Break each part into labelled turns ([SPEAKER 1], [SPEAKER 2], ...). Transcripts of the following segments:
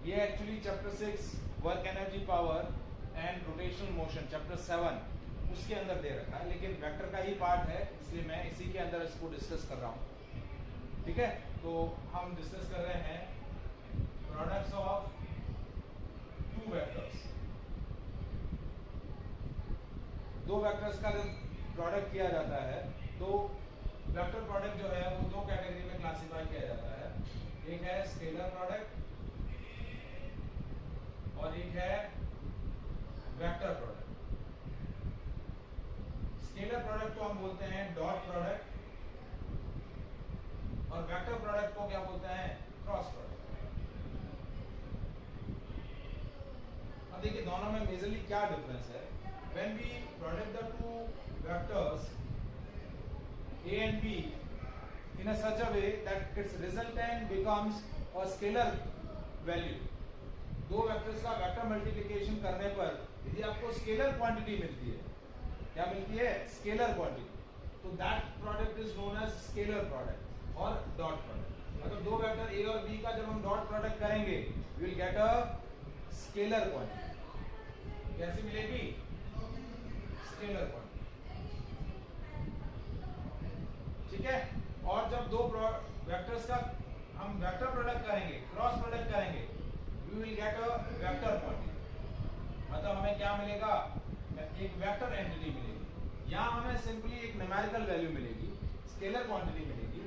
[SPEAKER 1] ये actually chapter 6 work energy power and rotational motion chapter 7 उसके अंदर दे रखा है, लेकिन वेक्टर का ही पार्ट है इसलिए मैं इसी के अंदर इसको डिस्कस कर रहा हूँ। ठीक है, तो हम डिस्कस कर रहे हैं प्रोडक्ट्स ऑफ टू वेक्टर्स। दो वेक्टर्स का जब प्रोडक्ट किया जाता है तो वेक्टर प्रोडक्ट जो है वो दो कैटेगरी में क्लासिफाई किया जाता है। एक है स्केलर प्रोडक्ट और एक है वेक्टर प्रोडक्ट। स्केलर प्रोडक्ट को हम बोलते हैं डॉट प्रोडक्ट और वेक्टर प्रोडक्ट को क्या बोलते हैं, क्रॉस प्रोडक्ट। अब देखिए दोनों में मेजरली क्या डिफरेंस है। When we product the two vectors a and b in a such a way that its resultant becomes a scalar value, दो वेक्टर्स का वेक्टर मल्टीप्लिकेशन करने पर यदि आपको स्केलर क्वांटिटी मिलती है, क्या मिलती है, स्केलर क्वांटिटी, तो that product is known as scalar product और डॉट प्रोडक्ट। मतलब दो वेक्टर ए और बी का जब हम डॉट प्रोडक्ट करेंगे we will get a scalar quantity. कैसी मिलेगी, स्केलर क्वांटिटी। ठीक है, और जब दो वेक्टर्स का हम वेक्टर प्रोडक्ट करेंगे, क्रॉस प्रोडक्ट करेंगे, we will get a vector quantity. मतलब हमें क्या मिलेगा, एक वेक्टर एंटिटी मिलेगी। यहाँ हमें सिंपली एक न्यूमेरिकल वैल्यू मिलेगी, स्केलर क्वांटिटी मिलेगी।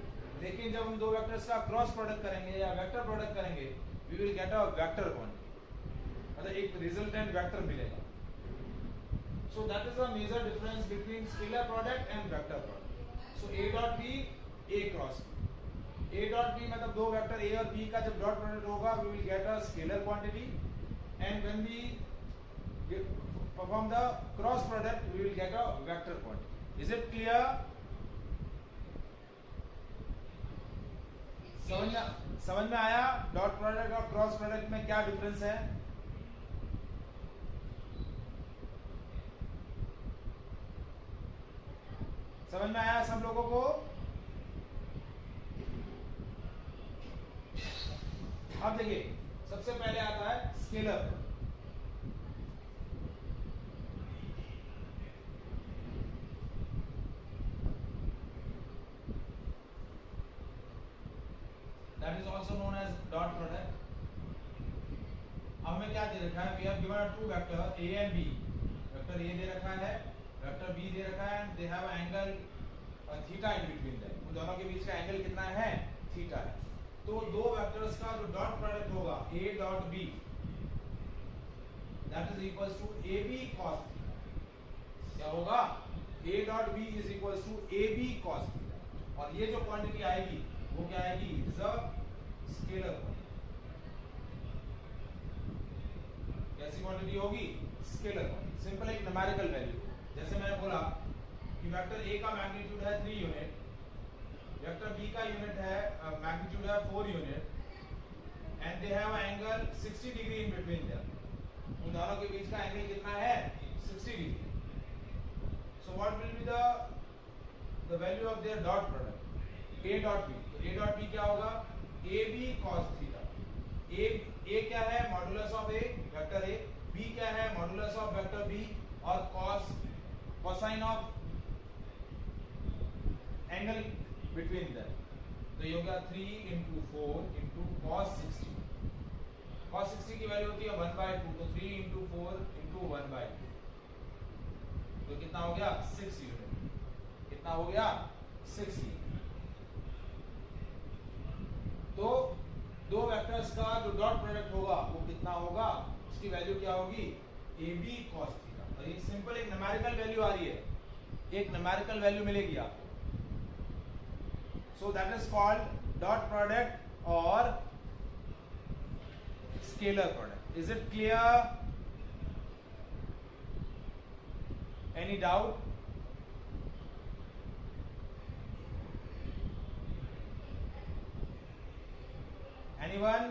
[SPEAKER 1] लेकिन जब हम दो वेक्टर्स का क्रॉस प्रोडक्ट करेंगे या वेक्टर प्रोडक्ट करेंगे we will get a vector quantity, मतलब एक रिजल्टेंट वेक्टर मिलेगा। So that is the major difference between scalar product and vector product. So A dot B, A cross B. A dot B मतलब दो vector A और B का जब dot product होगा we will get a scalar quantity, and when we perform the cross product we will get a vector quantity. Is it clear? समझ में आया dot product और क्रॉस प्रोडक्ट में क्या डिफरेंस है? समझ में आया सब लोगों को? अब देखिए सबसे पहले आता है scalar. That is also known as dot product. हमें क्या दे रखा है, we have given two vector A and B. Vector A दे रखा है, वेक्टर बी दे रखा है, and they have angle theta in between them. उन दोनों के बीच का एंगल कितना है, थीटा है। तो दो वेक्टर्स का जो डॉट प्रोडक्ट होगा a dot b that is equals to ab cos theta. क्या होगा, a dot b is equals to ab cos theta. और ये जो क्वांटिटी आएगी वो क्या आएगी, इज अ स्केलर क्वांटिटी। कैसी क्वांटिटी होगी, स्केलर क्वांटिटी। सिंपल एक न्यूमेरिकल वैल्यू। जैसे मैंने बोला कि वेक्टर a का मैग्नीट्यूड है 3 यूनिट, वेक्टर b का यूनिट है मैग्नीट्यूड है 4 unit, and they have angle 60 degree in between them. उन दोनों के बीच का एंगल कितना है, 60 degree. So what will be the value of their dot product, a dot b। तो a डॉट b क्या होगा, ab cos थीटा। a क्या है, modulus of a vector a, b क्या है, मॉडुलस ऑफ वेक्टर b, और cos cosine of angle between that. तो ये होगा 3 into 4 into cos 60। cos 60 की वैल्यू होती है 1/2, तो 3 into 4 into 1/2, तो कितना हो गया, 6 यूनिट। कितना हो गया, 6 यूनिट। तो दो वेक्टर्स का जो डॉट प्रोडक्ट होगा वो कितना होगा, उसकी वैल्यू क्या होगी, ab cos थीटा। और ये सिंपल एक न्यूमेरिकल वैल्यू आ रही है, एक न्यूमेरिकल वैल्यू मिलेगी आपको। So that is called dot product or scalar product. Is it clear? Any doubt? Anyone?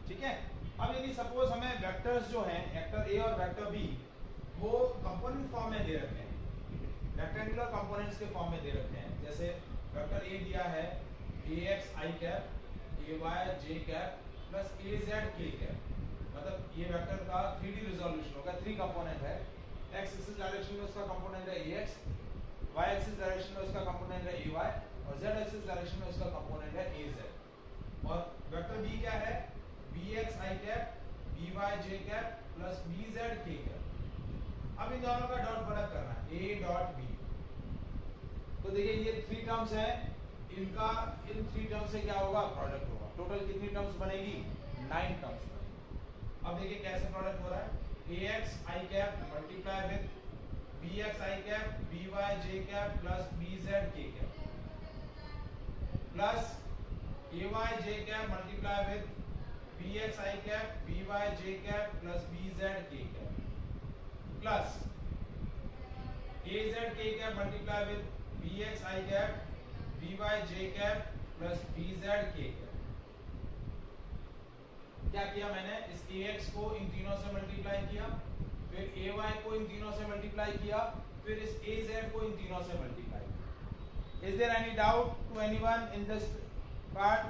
[SPEAKER 1] ठीक है। अब यदि सपोज हमें वेक्टर्स जो हैं वेक्टर a और वेक्टर b वो कंपोनेंट फॉर्म में दे रखे हैं, रेक्टेंगुलर कंपोनेंट्स के फॉर्म में दे रखे हैं। जैसे वेक्टर a दिया है ax i cap, ay j cap, plus A Z के कैप, मतलब ये वेक्टर का 3D रिजोल्यूशन होगा। 3 कंपोनेंट है, एक्स एक्सिस डायरेक्शन में उसका कंपोनेंट है ax, वाई एक्सिस डायरेक्शन में उसका कंपोनेंट है ay और z एक्सिस डायरेक्शन में उसका कंपोनेंट है az। और वेक्टर b क्या है, bx i cap by j cap plus bz k cap. अब इन दोनों का डॉट प्रोडक्ट करना है a डॉट b। तो देखिए ये 3 टर्म्स है, इनका इन 3 टर्म्स से क्या होगा, प्रोडक्ट होगा। टोटल कितनी टर्म्स बनेगी, 9 टर्म्स बनेगी। अब देखिए कैसे प्रोडक्ट हो रहा है, ax i cap multiply with bx i cap by j cap plus bz k cap plus ay j cap multiply with bx i cap by j cap plus bz k cap plus az k cap multiply with bx i cap by j cap plus bz k cap. क्या किया मैंने, इस ax को इन तीनों से multiply किया, फिर ay को इन तीनों से मल्टीप्लाई किया, फिर इस az को इन तीनों से मल्टीप्लाई किया। Is there any doubt to anyone in this part?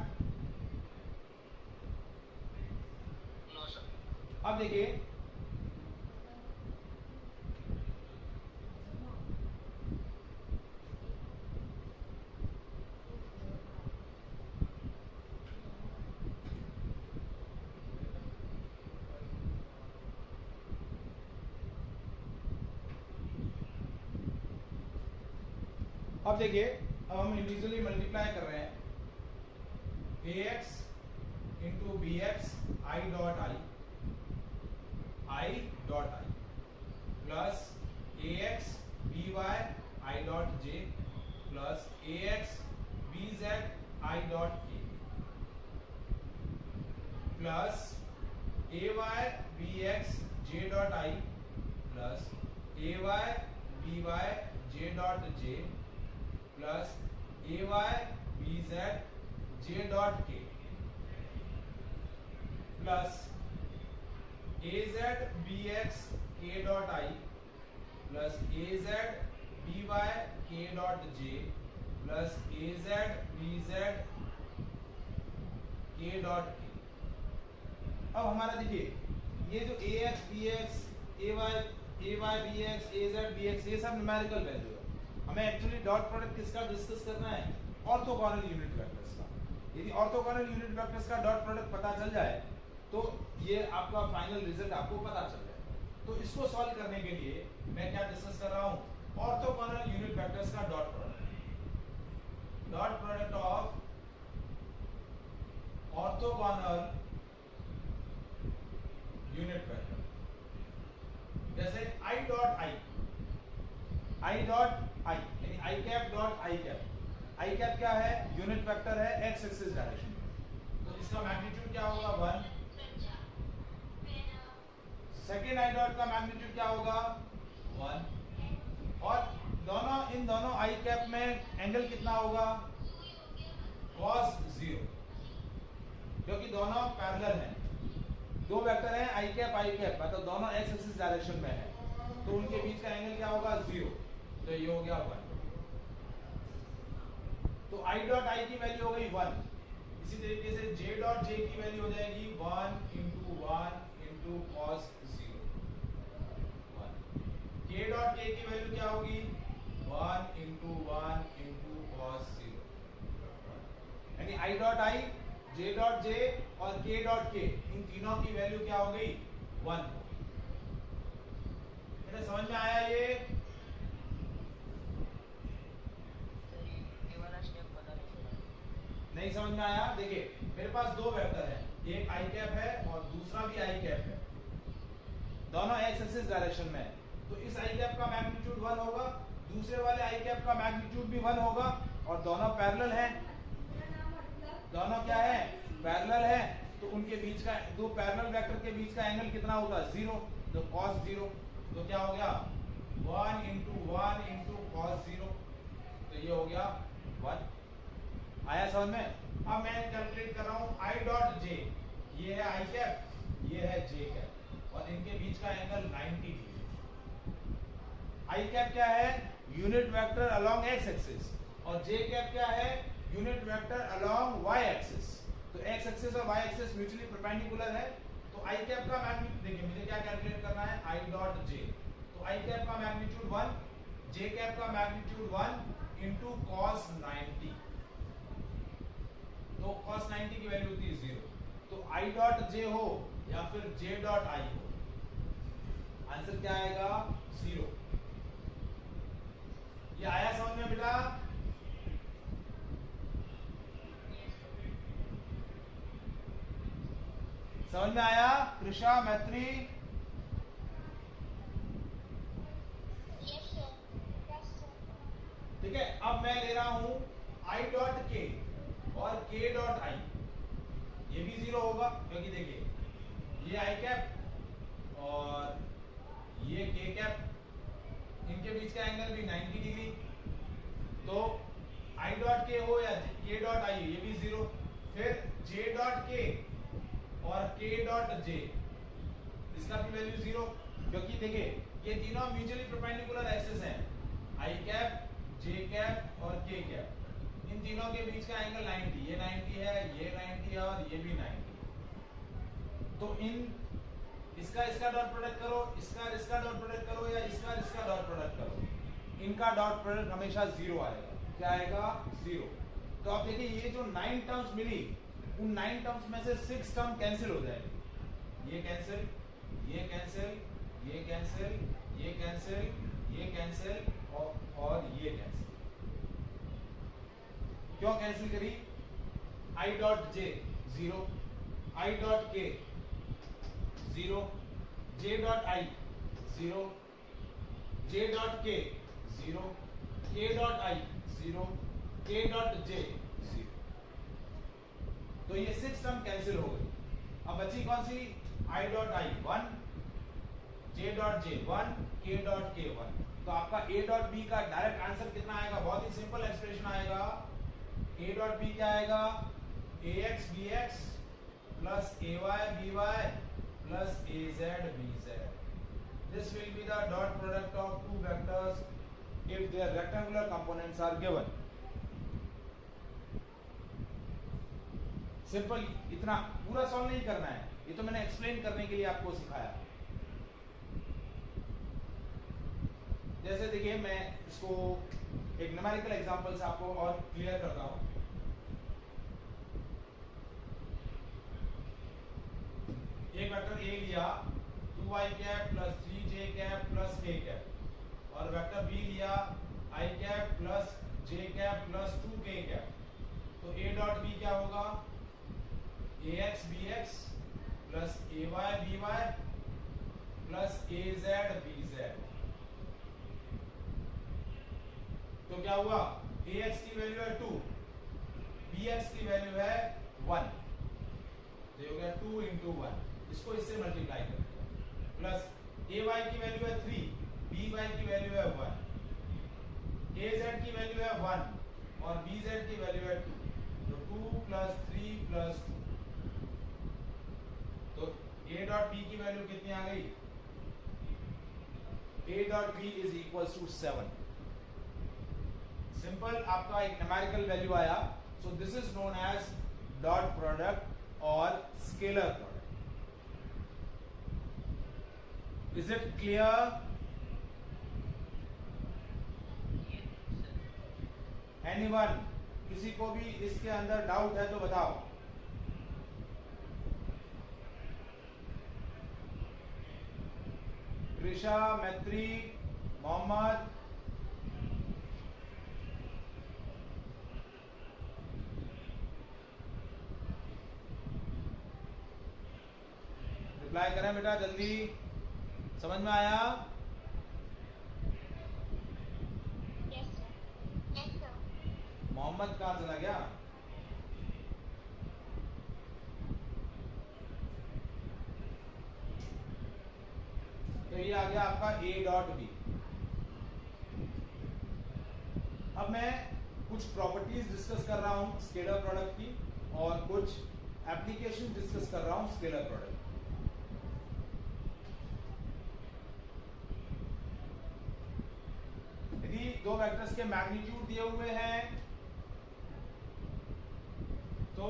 [SPEAKER 2] No sir.
[SPEAKER 1] अब देखिए अब हम इंडिविजुअली मल्टीप्लाई कर रहे हैं ax into B X I dot I plus ax by I dot j plus ax bz I dot k plus ay bx j dot i plus ay by j dot j plus ay bz j dot k plus az bx k dot i plus az by k dot j plus az bz k dot k। अब हमारा देखिए ये जो ax bx ay bx az bx ये सब numerical value है। हमें actually dot product किसका डिस्कस करना है, ऑर्थोगोनल यूनिट वेक्टर्स का। यदि ऑर्थोगोनल यूनिट वेक्टर्स का डॉट प्रोडक्ट पता चल जाए तो ये आपका फाइनल रिजल्ट आपको पता चल जाए। तो इसको सॉल्व करने के लिए मैं क्या डिस्कस कर रहा हूं, ऑर्थोगोनल यूनिट वेक्टर्स का dot product of orthogonal unit vector. जैसे i डॉट i यानी i cap dot i cap क्या है, यूनिट वेक्टर है x एक्सिस डायरेक्शन में, तो इसका मैग्नीट्यूड क्या होगा 1। सेकेंड i डॉट का मैग्नीट्यूड क्या होगा 1। और इन दोनों i कैप में एंगल कितना होगा cos 0, क्योंकि दोनों पैरेलल हैं। दो वेक्टर हैं i कैप मतलब दोनों x एक्सिस डायरेक्शन में है, तो उनके बीच का एंगल क्या होगा 0, तो ये हो गया 1। तो i डॉट i की वैल्यू हो गई 1। इसी तरीके से j डॉट j की वैल्यू हो जाएगी 1 into cos 0 1। k dot k की वैल्यू क्या होगी 1 इंटू cos 0 यानी i dot i j dot j और k डॉट k इन तीनों की वैल्यू क्या हो गई 1। मेरे समझ में आया ये? नहीं समझ में आया? देखिए मेरे पास दो वेक्टर है, एक i कैप है और दूसरा भी i कैप है, दोनों x एक्सिस डायरेक्शन में है। तो इस i कैप का मैग्नीट्यूड 1 होगा, दूसरे वाले i कैप का मैग्नीट्यूड भी 1 होगा, और दोनों पैरेलल हैं। दोनों क्या है, पैरेलल है, तो उनके बीच का, दो पैरेलल वेक्टर के बीच का एंगल कितना होगा 0, तो cos 0, तो क्या हो गया 1 इंटू cos 0, तो ये हो गया 1। आया समझ में? अब मैं कैलकुलेट कर रहा हूं i डॉट j, ये है i कैप, ये है j कैप, और इनके बीच का एंगल 90 डिग्री। i कैप क्या है, unit vector along x axis, और j कैप क्या है, unit vector along y axis. तो एक्स एक्सिस और वाई एक्सिस म्यूचुअली परपेंडिकुलर है, तो आई कैप का मैग्नीट्यूड देखिए, मुझे क्या कैलकुलेट करना है, आई डॉट जे। तो आई कैप का मैग्नीट्यूड 1, जे कैप का मैग्नीट्यूड 1 इंटू कॉस 90। तो cos 90 की वैल्यू होती है 0। तो आई डॉट जे हो या फिर जे डॉट आई हो, आंसर क्या आएगा, 0। ये आया समझ में बेटा? समझ में आया कृषा, मैत्री? ठीक है, अब मैं ले रहा हूं आई डॉट के और के डॉट आई, ये भी 0 होगा क्योंकि देखिए ये आई कैप और ये के कैप, इनके बीच का एंगल भी 90 डिग्री। तो आई डॉट के हो या के डॉट आई, ये भी 0। फिर जे डॉट के और के डॉट जे, इसका भी वैल्यू 0, क्योंकि देखिए ये तीनों म्यूचुअली परपेंडिकुलर एक्सिस हैं, आई कैप, जे कैप और के कैप। इन तीनों के बीच का एंगल 90, ये 90 है, ये 90 है और ये भी 90। तो इसका डॉट प्रोडक्ट करो, इसका डॉट प्रोडक्ट करो या इसका डॉट प्रोडक्ट करो, इनका डॉट प्रोडक्ट हमेशा 0 आएगा। क्या आएगा, 0। तो आप देखिए ये जो 9 टर्म्स मिली, उन 9 टर्म्स में से 6 टर्म कैंसिल हो जाएंगे। ये कैंसिल, ये कैंसिल, ये कैंसिल, ये कैंसिल, ये कैंसिल और ये कैंसिल। क्यों कैंसिल करी? I dot J 0, I dot के 0, J dot I 0, J dot के 0, के डॉट आई 0, के डॉट जे 0। तो ये 6 टर्म कैंसिल हो गई। अब बची कौन सी? आई डॉट आई 1, जे डॉट जे 1, के डॉट के 1। तो आपका ए डॉट बी का डायरेक्ट आंसर कितना आएगा? बहुत ही सिंपल एक्सप्रेशन आएगा। ए डॉट बी क्या आएगा? A x B x plus A y B y plus A z B z. This will be the dot product of two vectors if their rectangular components are given। Simple, इतना पूरा solve नहीं करना है, ये तो मैंने explain करने के लिए आपको सिखाया। जैसे देखिए मैं इसको एक न्यूमेरिकल एग्जांपल से आपको और क्लियर करता हूं। एक वेक्टर ए लिया 2i cap plus 3j cap plus k cap, और वेक्टर बी लिया i cap plus j cap plus 2k cap. तो a डॉट बी क्या होगा? ax bx plus ay by plus az bz। तो क्या हुआ? ax की वैल्यू है 2, bx की वैल्यू है 1, तो ये हो गया 2 into 1। इसको इससे मल्टीप्लाई कर दिया, प्लस ay की वैल्यू है 3, by की वैल्यू है 1, az की वैल्यू है 1 और bz की वैल्यू है 2, तो 2 प्लस 3 प्लस 2। तो a डॉट b की वैल्यू कितनी आ गई? a dot b is equals to 7। Simple, आपका एक न्यूमेरिकल वैल्यू आया। So this is known as dot product और scalar product. Is it clear? Anyone? किसी को भी इसके अंदर डाउट है तो बताओ। कृषा, मैत्री, मोहम्मद? रिप्लाई करें बेटा जल्दी। समझ में आया? मोहम्मद कहाँ चला गया? तो ये आ गया आपका a डॉट बी। अब मैं कुछ प्रॉपर्टीज डिस्कस कर रहा हूं स्केलर प्रोडक्ट की और कुछ एप्लीकेशन डिस्कस कर रहा हूं स्केलर प्रोडक्ट। यदि दो वेक्टर्स के मैग्नीट्यूड दिए हुए हैं तो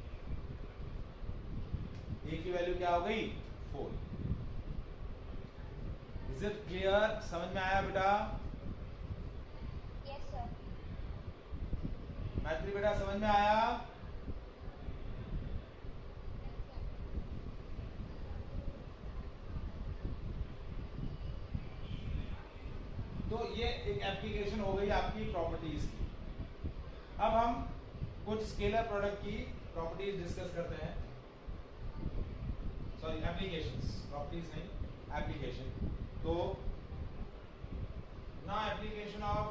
[SPEAKER 1] ए की वैल्यू क्या हो गई 4। Is it clear? समझ में आया बेटा?
[SPEAKER 2] Yes, sir.
[SPEAKER 1] मैत्री बेटा समझ में आया? तो ये एक एप्लीकेशन हो गई आपकी प्रॉपर्टीज की। अब हम कुछ स्केलर प्रोडक्ट की प्रॉपर्टीज डिस्कस करते हैं। सॉरी, एप्लीकेशंस, प्रॉपर्टीज नहीं, एप्लीकेशन। तो ना एप्लीकेशन ऑफ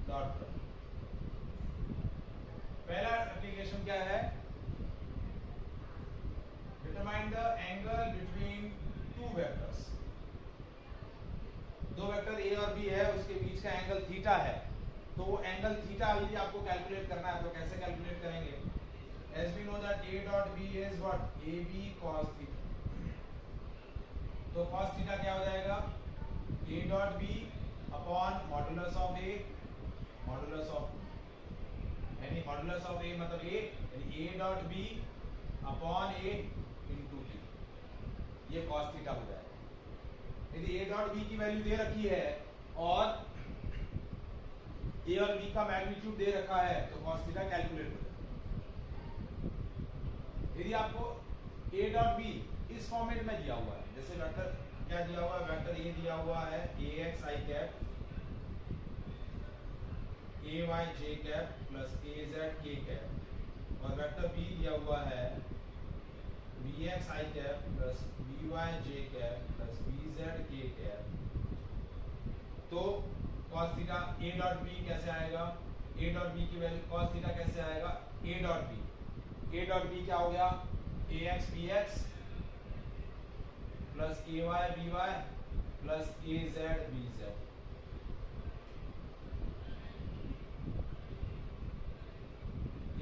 [SPEAKER 1] डॉट प्रोडक्ट। पहला एप्लीकेशन क्या है? Determine the angle between two vectors. दो वेक्टर ए और बी है, उसके बीच का एंगल थीटा है। तो वो एंगल थीटा यदि आपको कैलकुलेट करना है तो कैसे कैलकुलेट करेंगे? As we know that A dot B is what? AB cos theta। तो cos theta क्या हो जाएगा? A dot B upon modulus of A modulus of, यानी मॉडुलस ऑफ A मतलब A, यानी A dot B upon A into B, ये cos theta हो जाएगा। यदि A dot B की वैल्यू दे रखी है और A और B का मैग्नीट्यूड दे रखा है तो cos थीटा कैलकुलेट हो जाएगा। यदि आपको A dot B इस फॉर्मेट में दिया हुआ है, जैसे वेक्टर क्या दिया हुआ है? वेक्टर A दिया हुआ है ax i cap ay j cap plus az k cap, और वेक्टर B दिया हुआ है bx i cap plus by j cap plus bz k cap. तो cos theta A dot B कैसे आएगा? A डॉट B की value cos theta कैसे आएगा? A dot B, A dot B क्या हो गया? ax bx plus ay by plus az bz।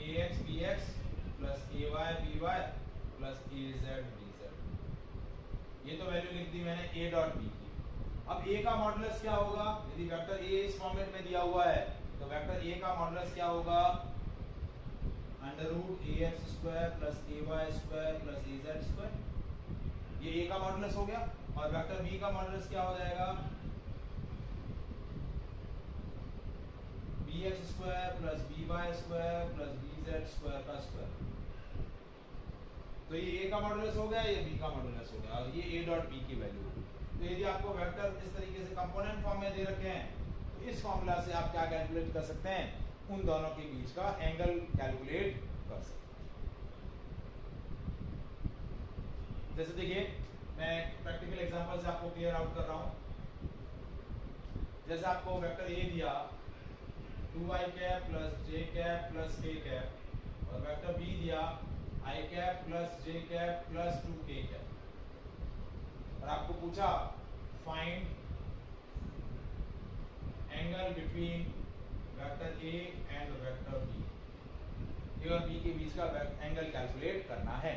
[SPEAKER 1] ax bx plus ay by plus az bz। ये तो वैल्यू लिख दी मैंने A डॉट B की। अब A का मॉडुलस क्या होगा? यदि वेक्टर A इस फॉर्मेट में दिया हुआ है तो वेक्टर A का मॉडुलस क्या होगा? Under root ax square plus ay square plus az square. ये A का मॉडुलस हो गया। और वेक्टर B का मॉडुलस क्या हो जाएगा? bx square plus by square plus bz square का स्क्वायर। तो ये A का मॉडुलस हो गया, ये B का मॉडुलस हो गया, और ये A डॉट B की वैल्यू होगी। तो यदि आपको वेक्टर इस तरीके से कंपोनेंट फॉर्म में दे रखे हैं तो इस फॉर्मूला से आप क्या कैलकुलेट कर सकते हैं? उन दोनों के बीच का एंगल कैलकुलेट कर सकते हैं। जैसे देखिए, मैं प्रैक्टिकल एग्जांपल से आपको क्लियर आउट कर रहा हूं। जैसे आपको वेक्टर A दिया 2i cap plus j cap plus k cap, और वेक्टर B दिया i cap plus j cap plus 2k cap, और आपको पूछा find angle between vector A and vector B। A और B के बीच का एंगल कैलकुलेट करना है।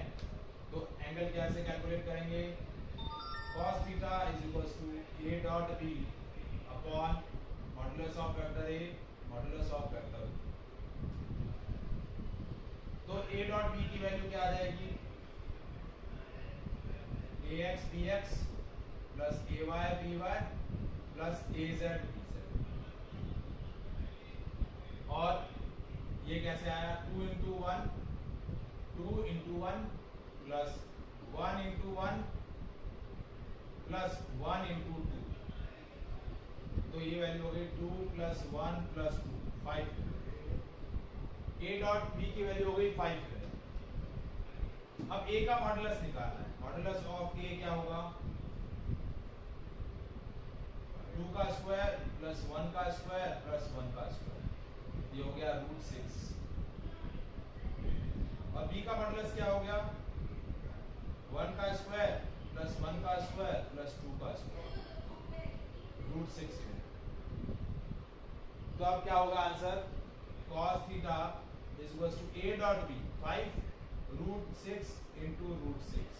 [SPEAKER 1] तो एंगल कैसे कैलकुलेट करेंगे? cos theta is equals to A dot B upon modulus of vector A modulus of vector B। तो A dot B की वैल्यू क्या आ जाएगी? ax bx plus ay by plus az bz। और ये कैसे आया? 2 into 1 plus 1 into 1 plus 1 into 2। तो ये वैल्यू हो गई 2 plus 1 plus 2 5। A dot B की वैल्यू हो गई 5। अब A का मॉडुलस निकालना है। मॉडुलस ऑफ A क्या होगा? 2 का स्क्वायर प्लस 1 का स्क्वायर प्लस 1 का स्क्वायर, ये हो गया √6। और B का मॉडुलस क्या हो गया? 1 का स्क्वायर प्लस 1 का स्क्वायर प्लस 2 का स्क्वायर, √6। तो अब क्या होगा answer? cos theta is equals to A dot B 5 √6 into √6,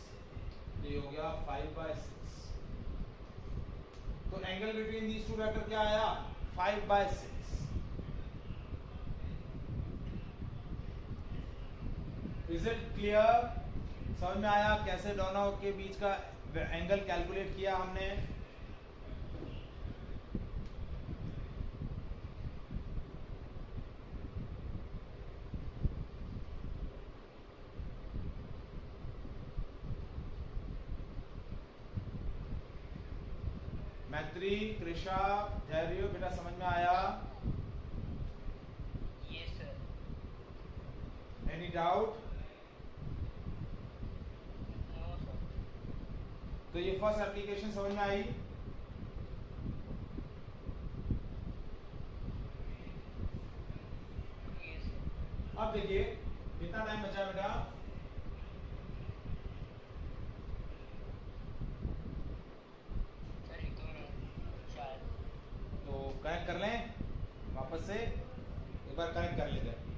[SPEAKER 1] तो ये हो गया 5/6। तो angle between these two vector क्या आया? 5/6। Is it clear? समझ में आया कैसे दोनों के बीच का एंगल कैलकुलेट किया हमने? मैत्री, कृषा, धैर्य, बेटा समझ में आया?
[SPEAKER 2] Yes, sir.
[SPEAKER 1] Any doubt?
[SPEAKER 2] No, sir.
[SPEAKER 1] तो ये फर्स्ट एप्लीकेशन समझ में आई?
[SPEAKER 2] Yes, sir.
[SPEAKER 1] अब देखिए कितना टाइम बचा बेटा?
[SPEAKER 2] Sir, एक मिनट शायद.
[SPEAKER 1] तो कनेक्ट कर लें वापस से, एक बार कनेक्ट कर लेते हैं।